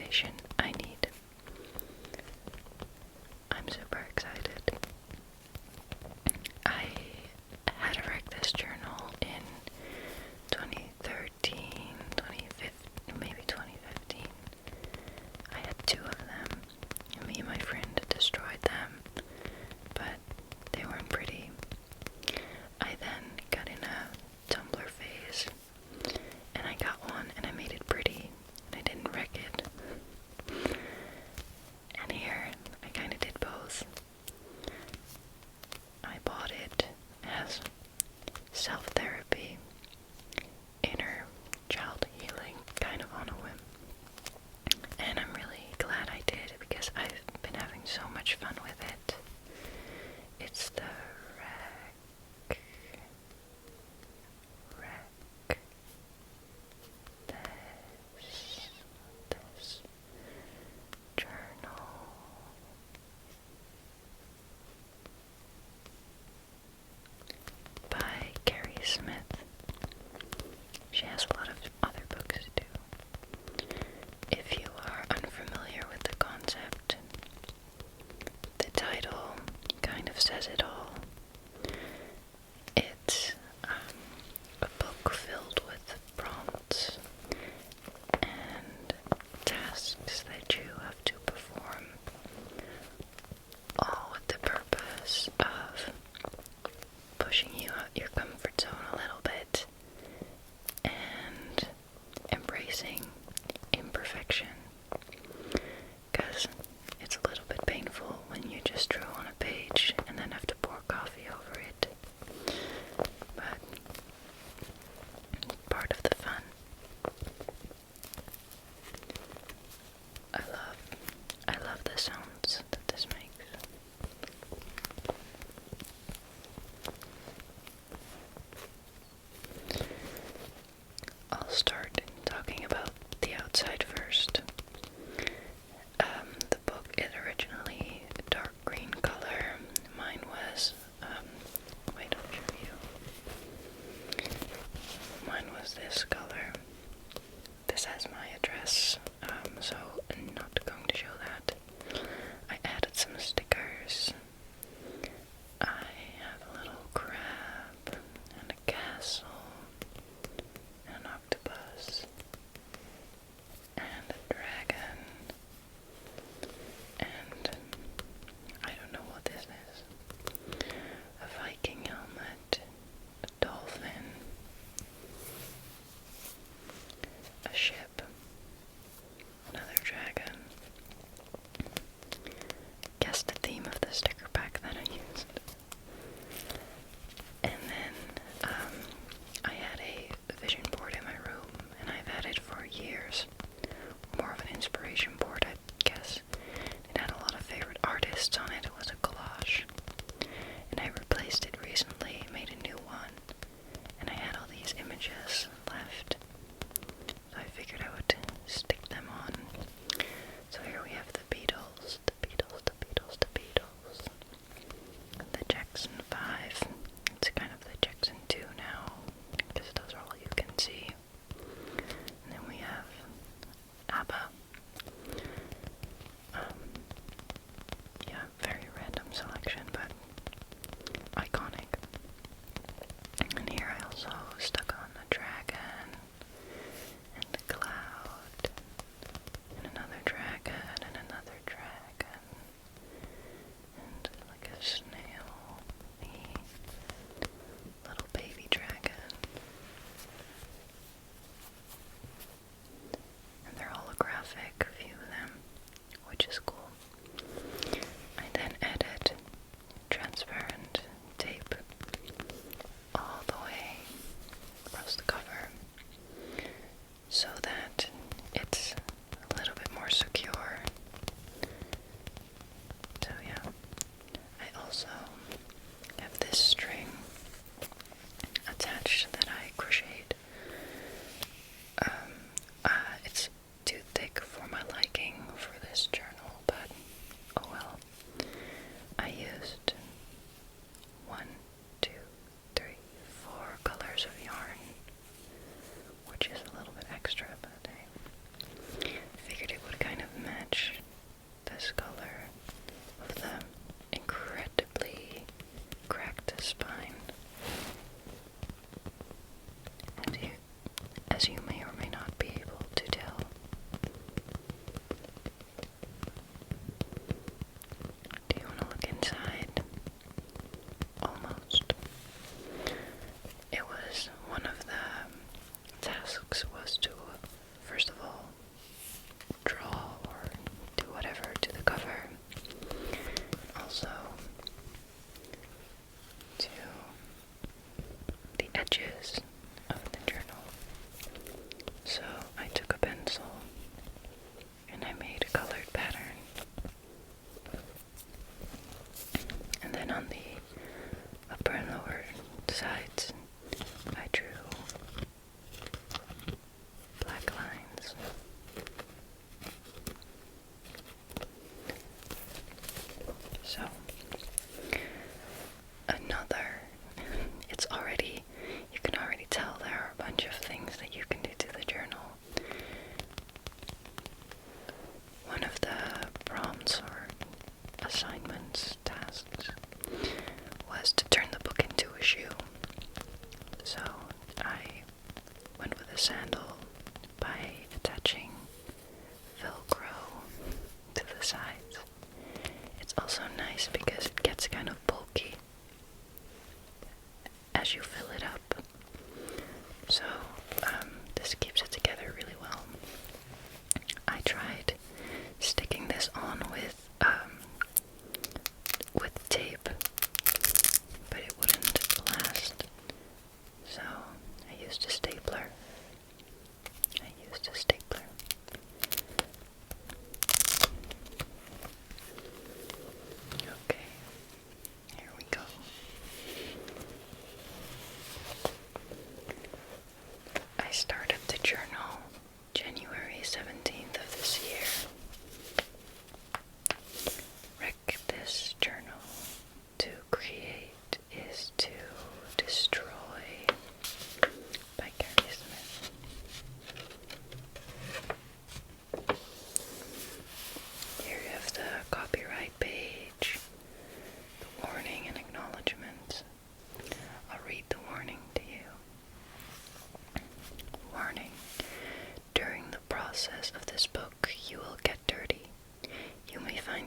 information I need. I'm super excited. I had to write this journal in 2013, 2015, maybe 2015. I had 2 of them, and me and my friend destroyed them, but they weren't pretty. I then got in a Tumblr phase, and I got one, and I made it pretty, and I didn't wreck it. And here, I kind of did both. I bought it as self-therapy, inner child healing, kind of on a whim. And I'm really glad I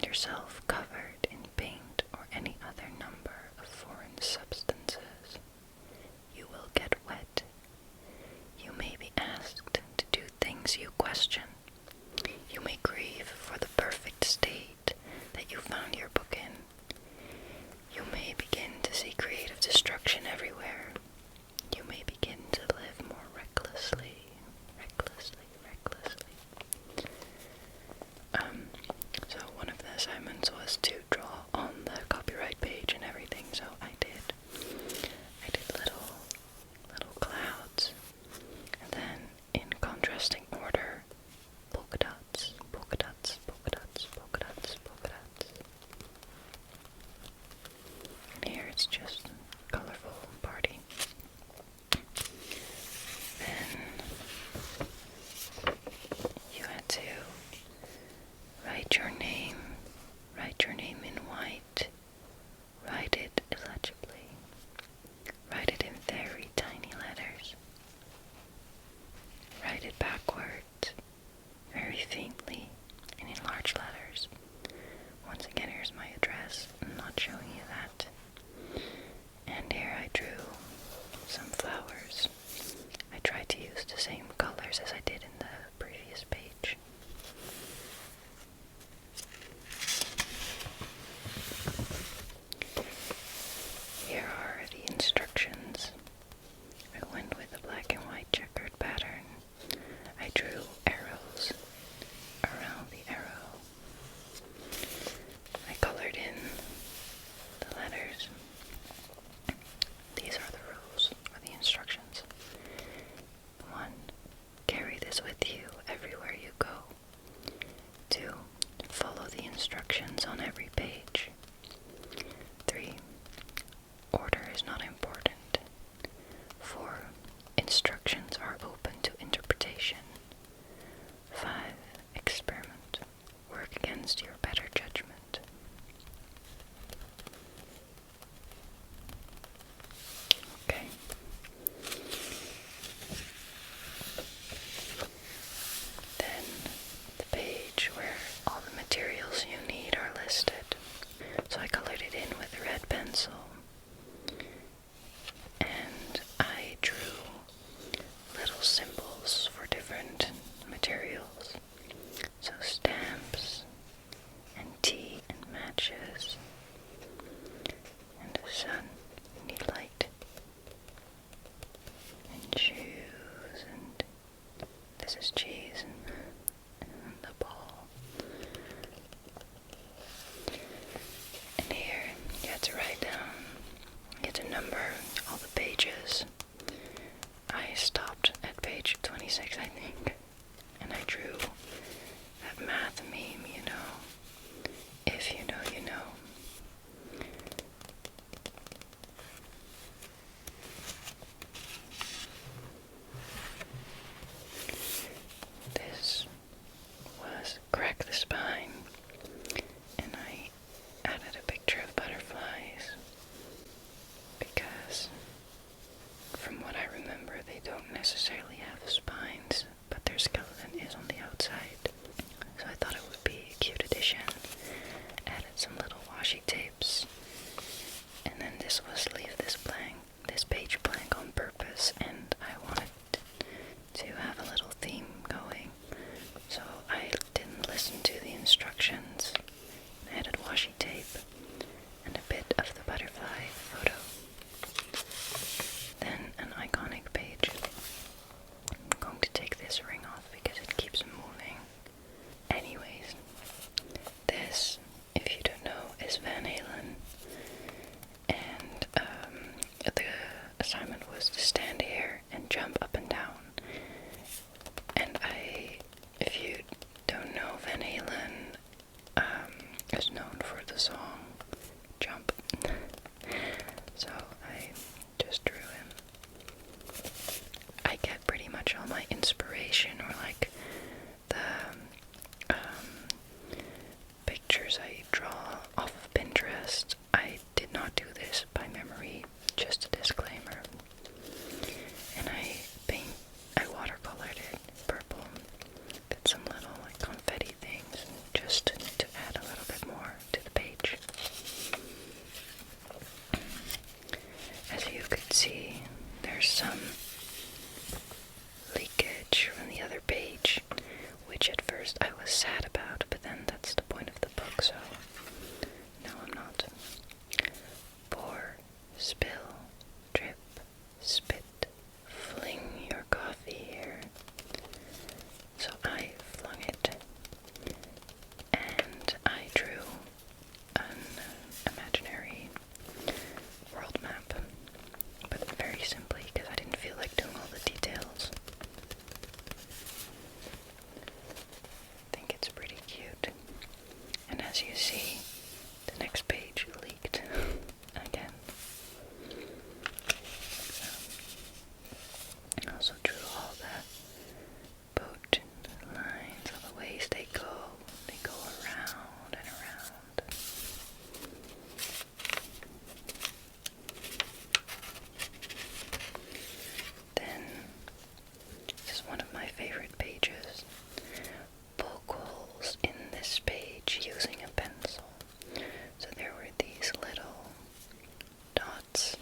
find yourself covered in paint or any other number of foreign substances, you will get wet. You may be asked to do things you question. You may grieve for the perfect state that you found your book in. You may begin to see creative destruction everywhere. You may begin to live more recklessly. So one of the assignments was to draw on the copyright page and everything, so I did little clouds, and then in contrasting order, polka dots, polka dots, polka dots, polka dots, polka dots. And here it's just colorful party. Then you had to write your name in white, write it illegibly, write it in very tiny letters, write it backwards, very faintly, and in large letters. Once again, here's my address. I'm not showing you that. And here I drew some flowers. I tried to use the same colors as I did in the previous page. Here are the instructions. I went with a black and white checkered pattern. I drew arrows around the arrow. I colored in the letters. These are the rules, or the instructions. 1. Carry this with you everywhere you go. 2. Follow the instructions on every page. 3. Order is not important. 4. Instructions are open to interpretation. 5. Experiment. Work against your better judgment. Okay. Then the page where all the materials you need are listed. So I colored it in with a red pencil. And I drew little symbols for different materials. So stamps, and tea, and matches, and the sun, you need light, and shoes, and this is cheese, and the ball. And here, you have to write down, you have to number all the pages. I stopped at page 26, I think, and I drew that math meme, you know. If you know, you know. This was Crack the Spine, and I added a picture of butterflies because, from what I remember, they don't necessarily have spines, but their skeleton is on the outside. So I thought it would be a cute addition. Added some little washi tapes, and then this was leave this page blank on purpose, and I wanted to have a little theme going, so I didn't listen to the instructions. I added washi tape and a bit of the butterfly photo. Then an iconic page. I'm going to take this ring off because it keeps moving. Anyways, this, if you don't know, is Van Halen, and the assignment was to stand here and jump up and down. And if you don't know, Van Halen is known for the song Jump. So I just drew him. I get pretty much all my inspiration, or like the pictures I draw off of Pinterest. I did not do this by memory, just a disclaimer. And I watercolored it purple, did some little like confetti things, just to add a little bit more sad about, but then that's the point of the book, so no, I'm not. Pour, spill, drip, spit, fling your coffee here. So I flung it, and I drew an imaginary world map, but very simply because I didn't feel like doing all the details. I think it's pretty cute. And as you see, the next page leaked again. I also drew all the boat lines, all the ways they go around and around. Then, this is one of my favorite pages. Poke holes in this page using a pencil. So there were these little dots,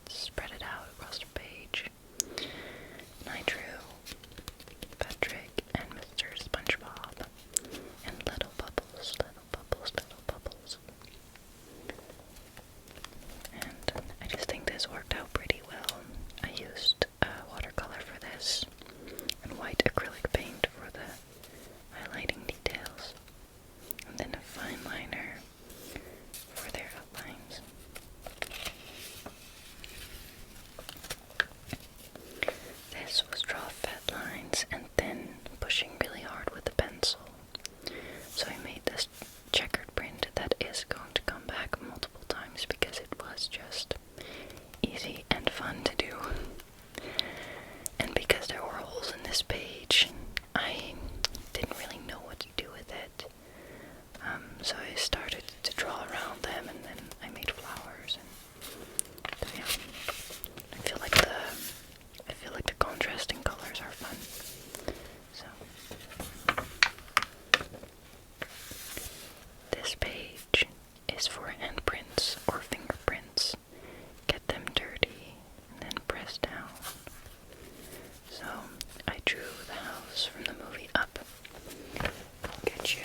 spread it out across the page. And I drew Patrick and Mr. SpongeBob and little bubbles. And I just think this worked out pretty well. I used watercolor for this and white acrylic paint for the highlighting details, and then a fine liner for their outlines. This was draw fat lines and then pushing really hard with the pencil. So I made this checkered print that is going to come back multiple times because it was just easy and fun to do. And because there were holes in this page, I didn't really know what to do with it. So I started to draw around them, and then I made flowers. And so yeah, I feel like the contrasting colors are fun. So this page is for handprints or fingerprints. Get them dirty and then press down. So I drew the house from the movie Up. I'll get you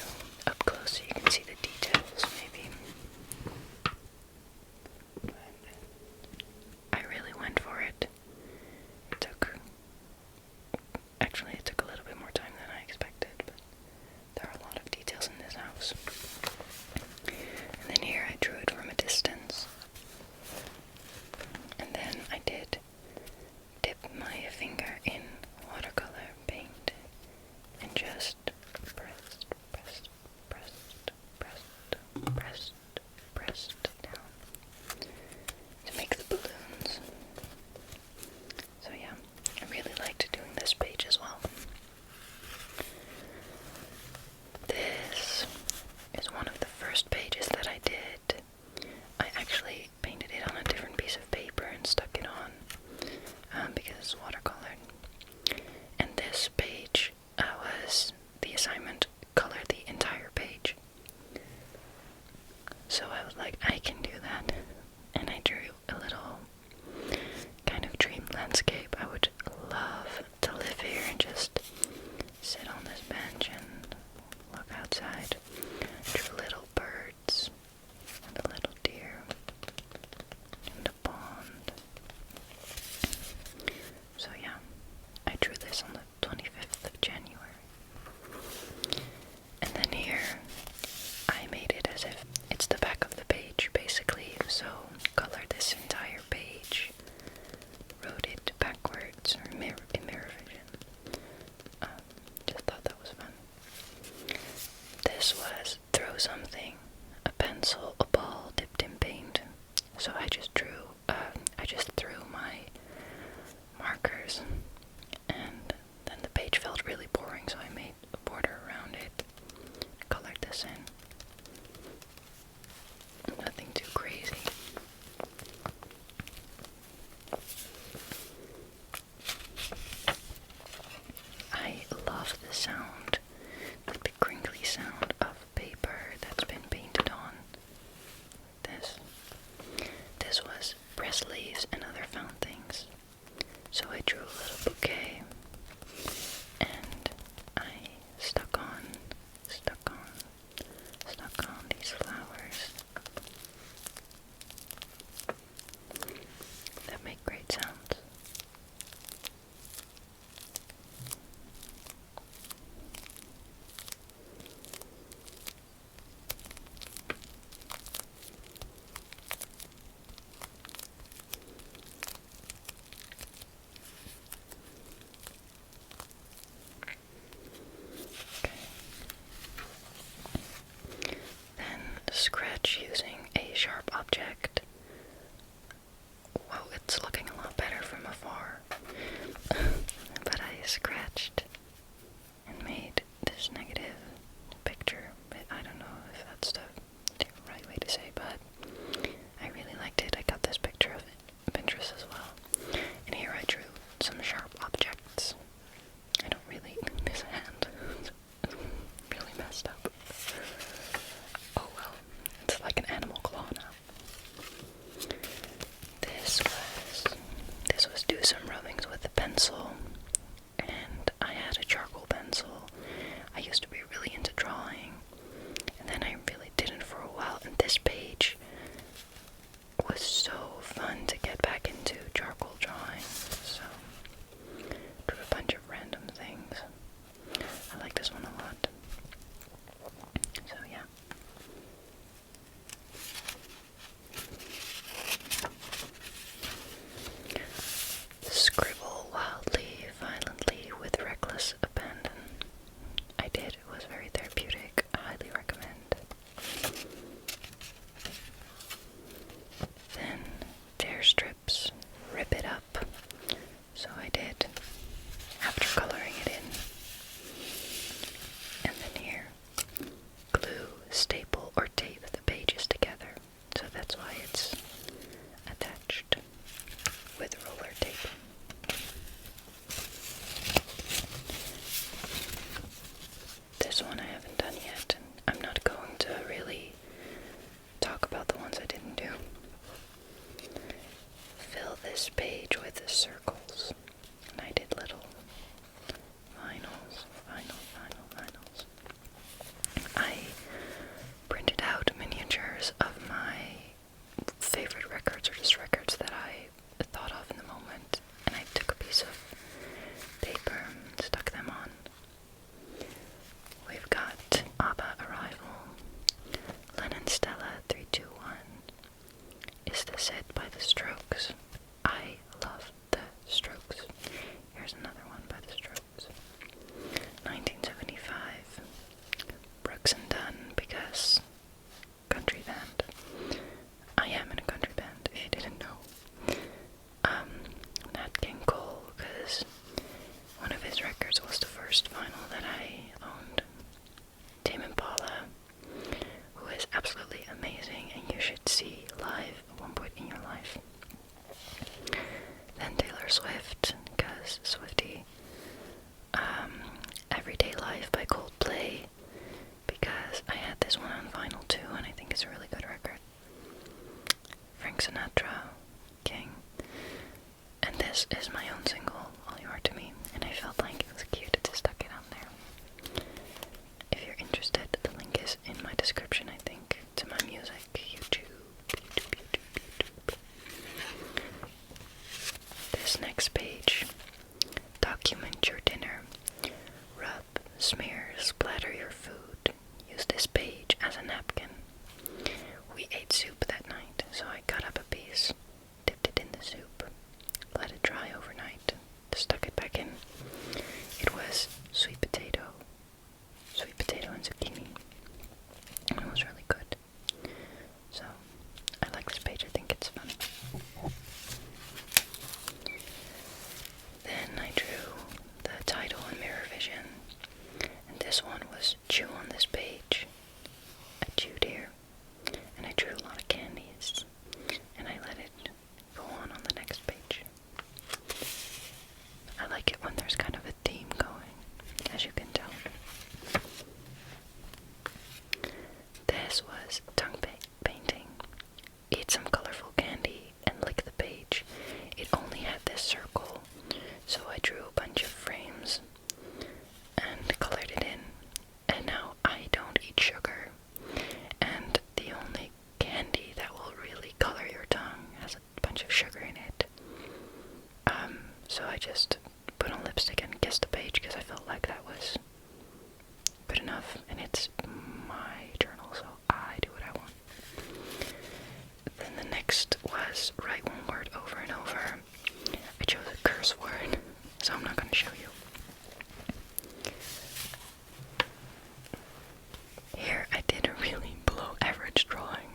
up close so you can see the details, maybe. But I really went for it. It took a little bit more time than I expected, but there are a lot of details in this house. And then here I drew it from a distance. And then I did dip my finger in watercolor paint and just pressed down to make the balloons. So yeah, I really liked doing this page as well. This is one of the first pages that I did. I actually painted it on a different piece of paper and stuck it on because it's watercolored. And this page was the assignment, color the entire page. So I was like, I can do that. And I drew a little kind of dream landscape. I would love to live here and just sit on this bench and look outside. Drew little birds and a little deer and a pond. So yeah, I drew this on the 25th of January. And then here, I made it as if it's the back of the page, basically. So color this entire page, wrote it backwards, or in mirror vision. Just thought that was fun. This was throw something, a pencil, a ball dipped in paint. So I just threw my markers, and then the page felt really boring, so I made a border around it, colored this in. Nothing too crazy. I love the sound, the crinkly sound of paper that's been painted on. This was pressed leaves and other found things. So I drew a little sketch using a sharp object. Whoa, it's looking a lot better from afar. But I scratched and made this negative picture. But I don't know if that's the right way to say, but I really liked it. I got this picture of Pinterest as well. And here I drew some sharp objects. I don't really, this hand is really messed up. Oh well, it's like an animal claw now. This was do some rubbings with a pencil, and I had a charcoal pencil. I used to be really into drawing, and then I really didn't for a while, and this page was so fun to get back into charcoal drawing, so drew a bunch of random things. I like this one a lot. So yeah. Scribble wildly, violently, with reckless abandon. I did. It was very therapeutic. I highly recommend. Then tear strips, rip it up. So I did, after coloring it in. And then here, glue, staple, or tape the pages together. So that's why it's attached with roller tape. This one I haven't done yet, and I'm not going to really talk about the ones I didn't do. Fill this page with circles, and I did little vinyls. I printed out miniatures of my favorite records, or just records that I thought of in the moment, and I took a piece of paper and stuck them on. We've got ABBA Arrival, Lennon Stella 321, Is This It by The Strokes. I love The Strokes. Here's another one by The Strokes. 1975, Brooks and Dunn, because country band. I am in a country band, if you didn't know. Nat King Cole, because one of his records was the first vinyl that I owned. Tame Impala, who is absolutely amazing and you should see live at one point in your life. Then Taylor Swift, because Swiftie. Everyday Life by Coldplay, because I had this one on vinyl too, and I think it's a really good record. Frank Sinatra, King. And this is my own single, All You Are to Me, and I felt like it was cute to stuck it on there. If you're interested, the link is in my description, I think, to my music, YouTube. This next page, document your dinner. Rub, smear, splatter your food. Use this page as a napkin. We ate soup that night, so I cut up a piece, dipped it in the soup, let it dry overnight, stuck it back in. It was sweet potato and zucchini, and it was really good. So, I like this page, I think it's fun. Then I drew the title in Mirror Vision, and this one was Chew on This Page. I chewed here, and I drew a lot of candies, and I let it go on the next page. I like it when there's kind of a theme going, as you can tell. This was tongue painting. Eat some colorful candy and lick the page. It only had this circle, so I drew a bunch of frames and colored it in. And now I don't eat sugar, and the only candy that will really color your tongue has a bunch of sugar in it. So I just put on lipstick and kissed the page because I felt like that was good enough, and it's my journal, so I do what I want. Then the next was write one word over and over. I chose a curse word, so I'm not going to show you. Here I did a really below average drawing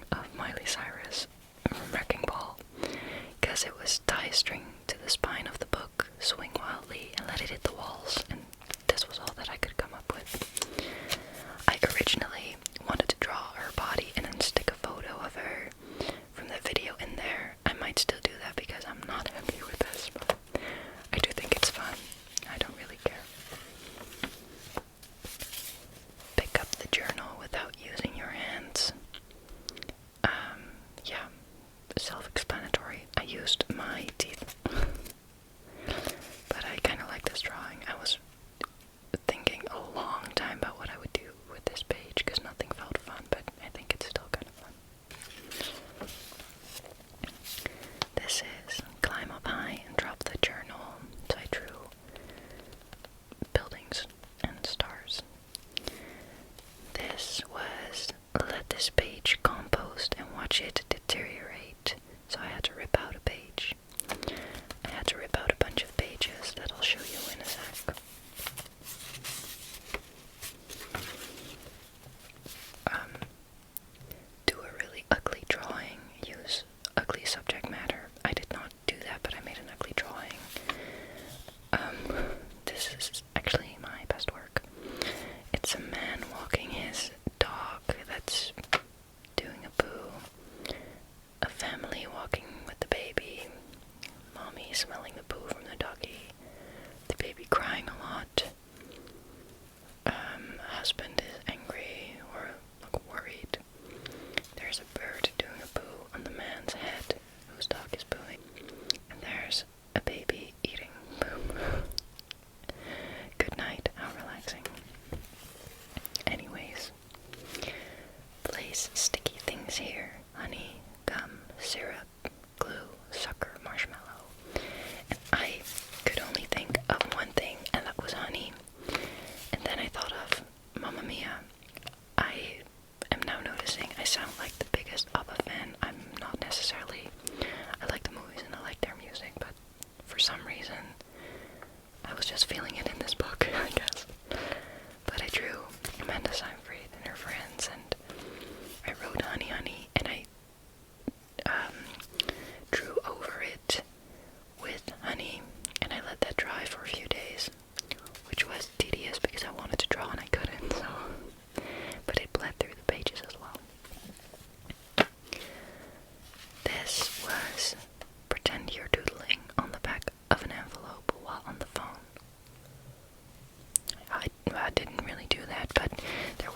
husband is angry or worried. There's a bird doing a poo on the man's head whose dog is pooing. And there's a baby eating poo. Good night, how relaxing. Anyways, place sticky things here. Honey, gum, syrup, glue, sucker, marshmallow. And I could only think of one thing, and that was honey. And then I thought of Mamma Mia. I am now noticing I sound like the biggest ABBA fan. I'm not necessarily. I like the movies and I like their music, but for some reason I was just feeling it in this book, I guess. But I drew Amanda Seyfried and her friends, and I wrote Honey Honey, and I drew over it with honey, and I let that dry for a few days, which was tedious because I wanted to draw and I couldn't, so, but it bled through the pages as well. This was pretend you're doodling on the back of an envelope while on the phone. I didn't really do that, but there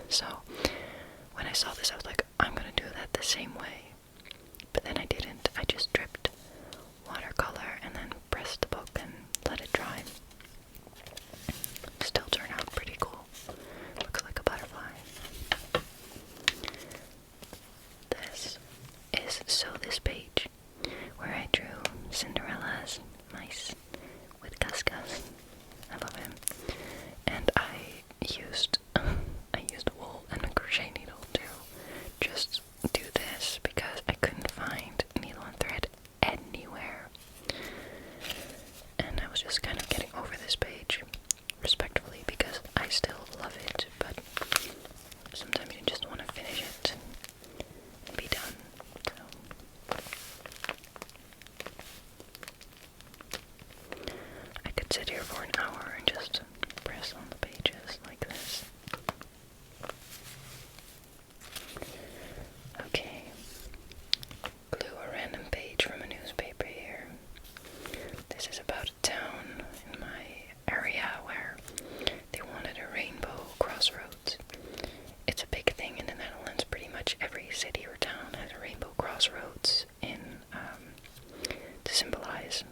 So when I saw this, I was like, I'm gonna do that the same way. But then I didn't. I just dripped watercolor and then pressed the book and let it dry. Still turned out pretty cool. Looks like a butterfly. This is this page where I drew Cinderella's mice with Gus Gus. I love him. And I used wool and a crochet needle to just do this because I couldn't find needle and thread anywhere. And I was just kind of getting over this page respectfully because I still love it, but sometimes you just want to finish it and be done. So I could sit here for an hour and just press on the pages like this. Okay, glue a random page from a newspaper here. This is about a town in my area where they wanted a rainbow crossroads. It's a big thing in the Netherlands. Pretty much every city or town has a rainbow crossroads to symbolize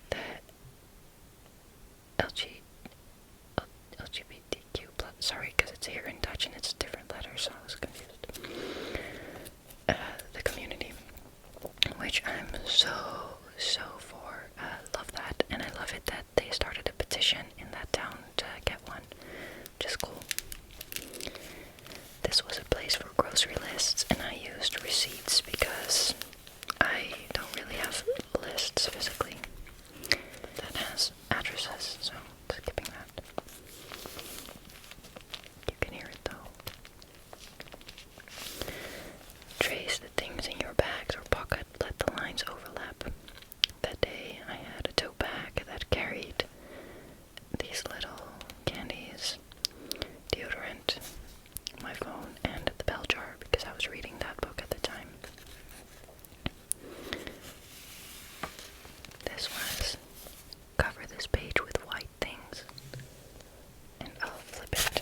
the LGBTQ plus. Sorry, because it's here in Dutch and it's different letters, so I was confused. The community, which I'm so for. Love that, and I love it that they started a petition in that town to get one, which is cool. This was a place for grocery lists, and I used receipts because I don't really have lists physically that has addresses, so skipping that. You can hear it though. Trace the things in your bags or pocket, let the lines overlap. That day I had a tote bag that carried these little candies, deodorant, my phone, and the bell jar because I was reading that book at the time. This was cover this page with white things, and I'll flip it.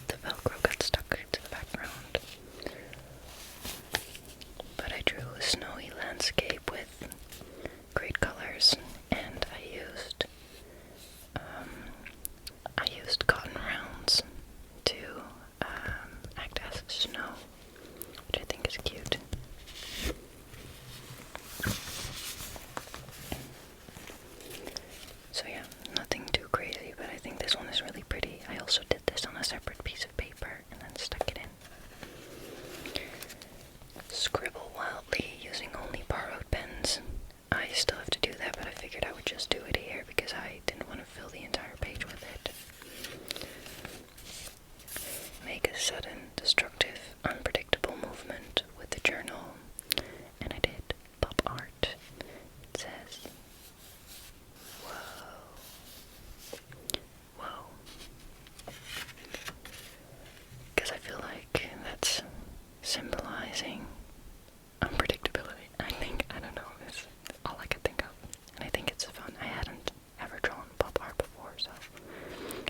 The Velcro got stuck to the background, but I drew a snowy landscape with great colors, and I used cotton rounds to act as snow, which I think is cute. So yeah, nothing too crazy, but I think this one is really pretty. I also did this on a separate piece of paper and then stuck it in. Scribble wildly using only borrowed pens. I still have to do that, but I figured I would just do it here because I didn't want to fill the entire page with it. Make a sudden, destructive, unpredictable movement with the journal, and I did pop art. It says, whoa, because I feel like that's symbolizing unpredictability. I don't know, it's all I could think of, and I think it's fun. I hadn't ever drawn pop art before, so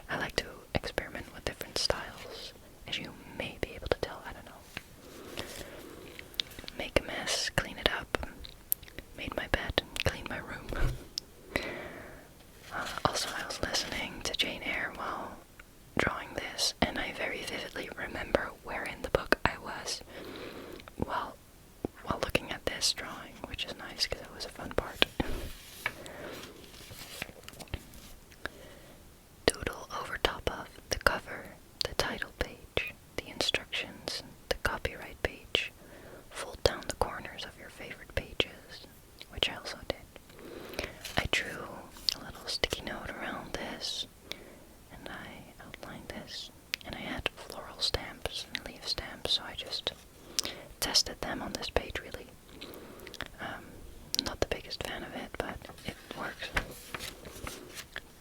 I like to experiment with different styles, as you may be able to tell. I don't know. Make a mess, clean it up, made my bed, cleaned my room. Also, I was listening to Jane Eyre while drawing this, and I very vividly remember where in the book I was while looking at this drawing, which is nice because it was a fun part. Doodle over top of the cover, the title page, the instructions, the copyright page. Fold down the corners of your favorite pages, which I also did. I drew a little sticky note around this, and I outlined this, and I had floral stamps and leaf stamps, so I just tested them on this page really. Not the biggest fan of it, but it works.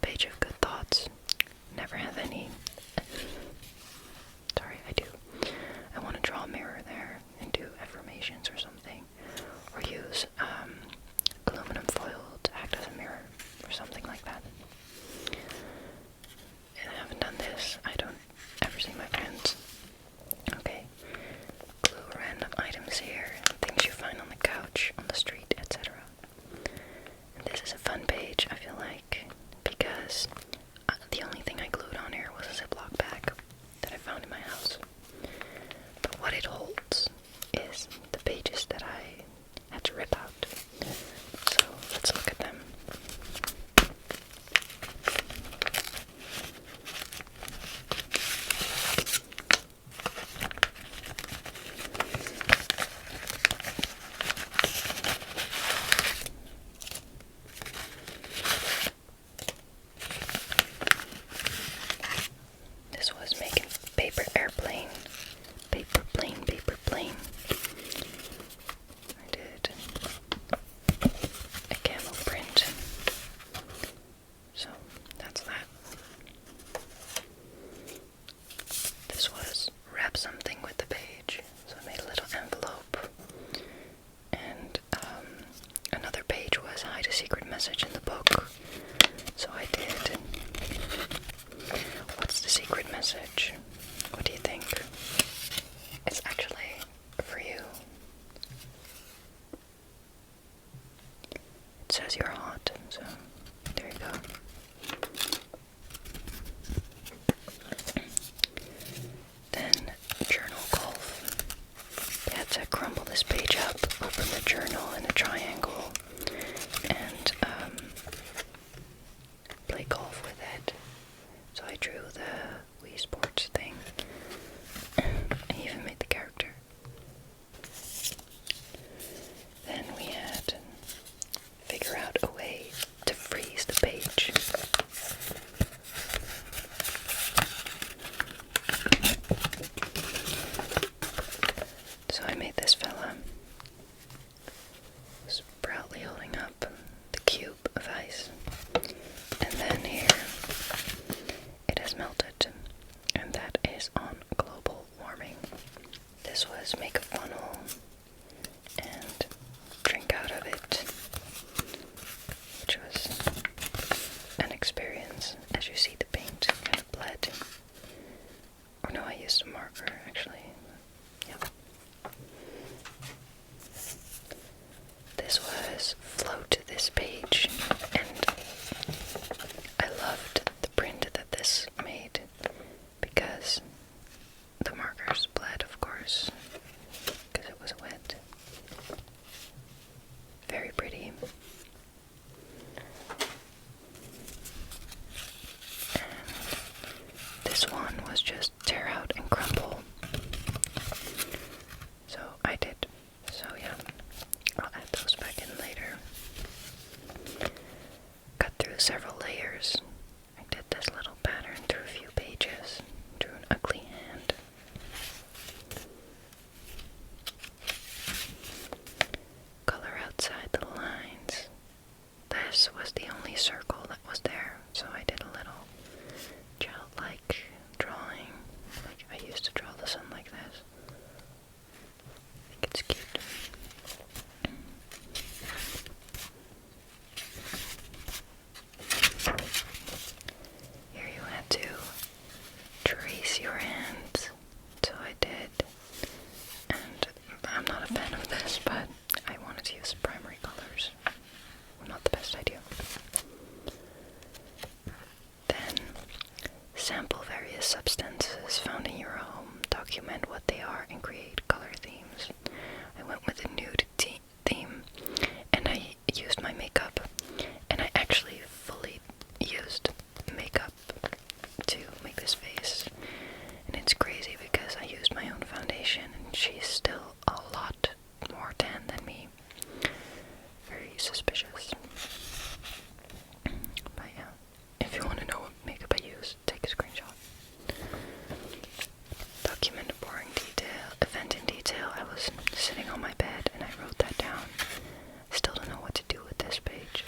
Page of good thoughts. Never have any. Sorry, I do. I want to draw a mirror there and do affirmations or something, or use aluminum foil to act as a mirror or something this page up, open the journal in a triangle, and play golf with it. So I drew the Wii Sports thing. I even made the character. Then we had to figure out a way to freeze the page. So I made this fella. Was proudly holding up the cube of ice. And then here it has melted, and that is on global warming. This was make a funnel and drink out of it, which was an experience. As you see, the paint kind of bled. Or no, I used a marker actually. Yep. This was float this page, and I loved the print that this made because the markers bled, of course, because it was wet. Very pretty. And this one was just tear out and crumble. So I did. So yeah, I'll add those back in later. Cut through several layers. I did this little pattern through a few pages. Drew an ugly hand. Color outside the lines. This was the only circle that was there, so I did a little childlike drawing. Like I used to draw the sun like this. I think it's cute. Here you had to trace your hands, so I did. And I'm not a fan of this, but I wanted to use primary colors. Not the best idea. Then, sample various substances found in your home, document what they are, and create color themes. I went with a nude theme, and I used my makeup, and I actually fully used makeup to make this face. And it's crazy because I used my own foundation, and she's still a lot more tan than me. Very suspicious. But yeah, if you want to know what makeup I use, take a screenshot. Document a boring detail, event in detail. I was sitting on my bed and I wrote that down. Still don't know what to do with this page.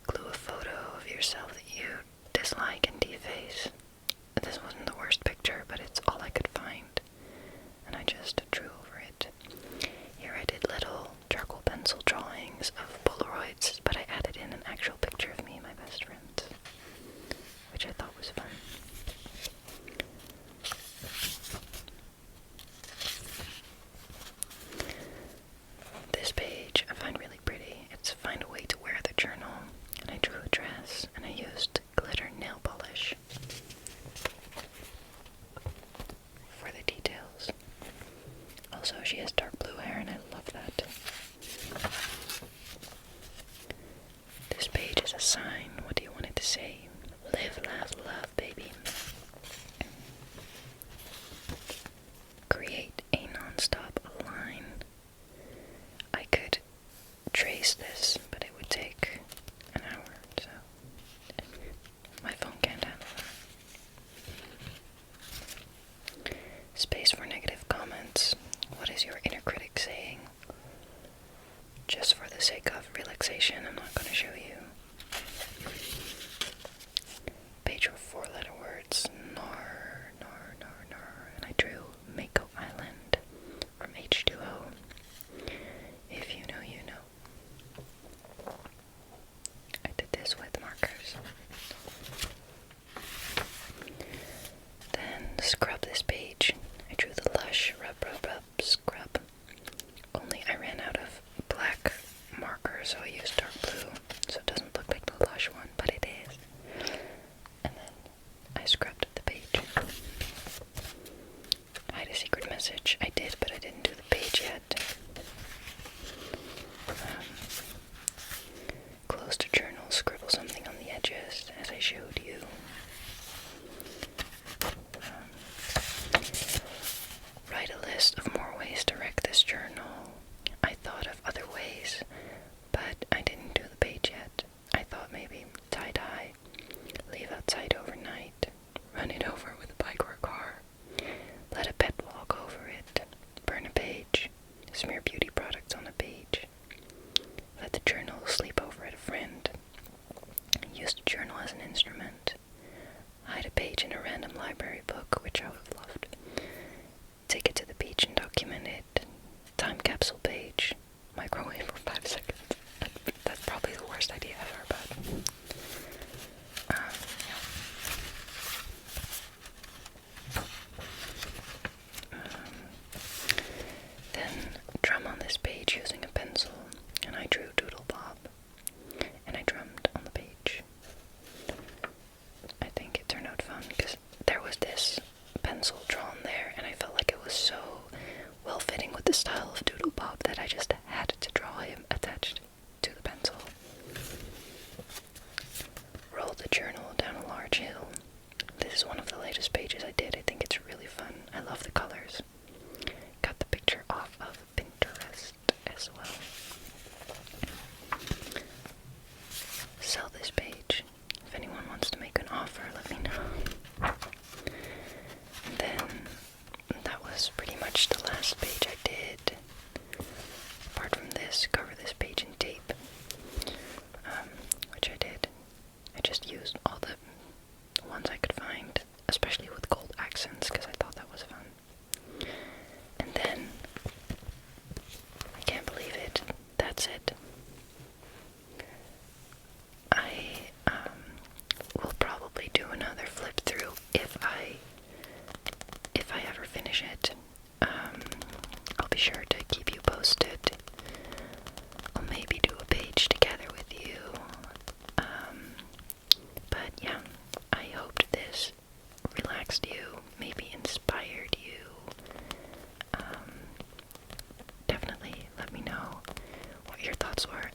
Glue a photo of yourself that you dislike and deface. This wasn't the worst picture, but it's all I could find, and I just drew over it. Here I did little charcoal pencil drawings of Polaroids, but I added in an actual picture of me and my best friend, which I thought was fun. This page I find really pretty. It's Find a Way to Wear the Journal, and I drew a dress, and I used glitter nail polish for the details. Also, she has dark blue hair, and I love that. This page is a sign. What do you want it to say? Live, laugh, love, baby. Create a non-stop line. I could trace this, but it would take an hour, so my phone can't handle that. Space for negative comments. What is your inner critic saying? Just for the sake of relaxation, I'm not going to show you. Page for 4-letter words. Nar, nar, nar, nar. And I drew Mako Island from H2O. If you know, you know. I did this with markers. Then scrub this page. I drew the Lush rub, rub, rub, scrub. Only I ran out of black marker, so I used dark blue, so it doesn't look like the Lush one, but it is. And then I just used all the ones I could find, especially with gold accents, because I thought that was fun. And then, I can't believe it, that's it. I will probably do another flip through if I ever finish it. I'll be sure to keep you posted. I'll maybe do a page together with you. But yeah, I hoped this relaxed you, maybe inspired you. Definitely let me know what your thoughts were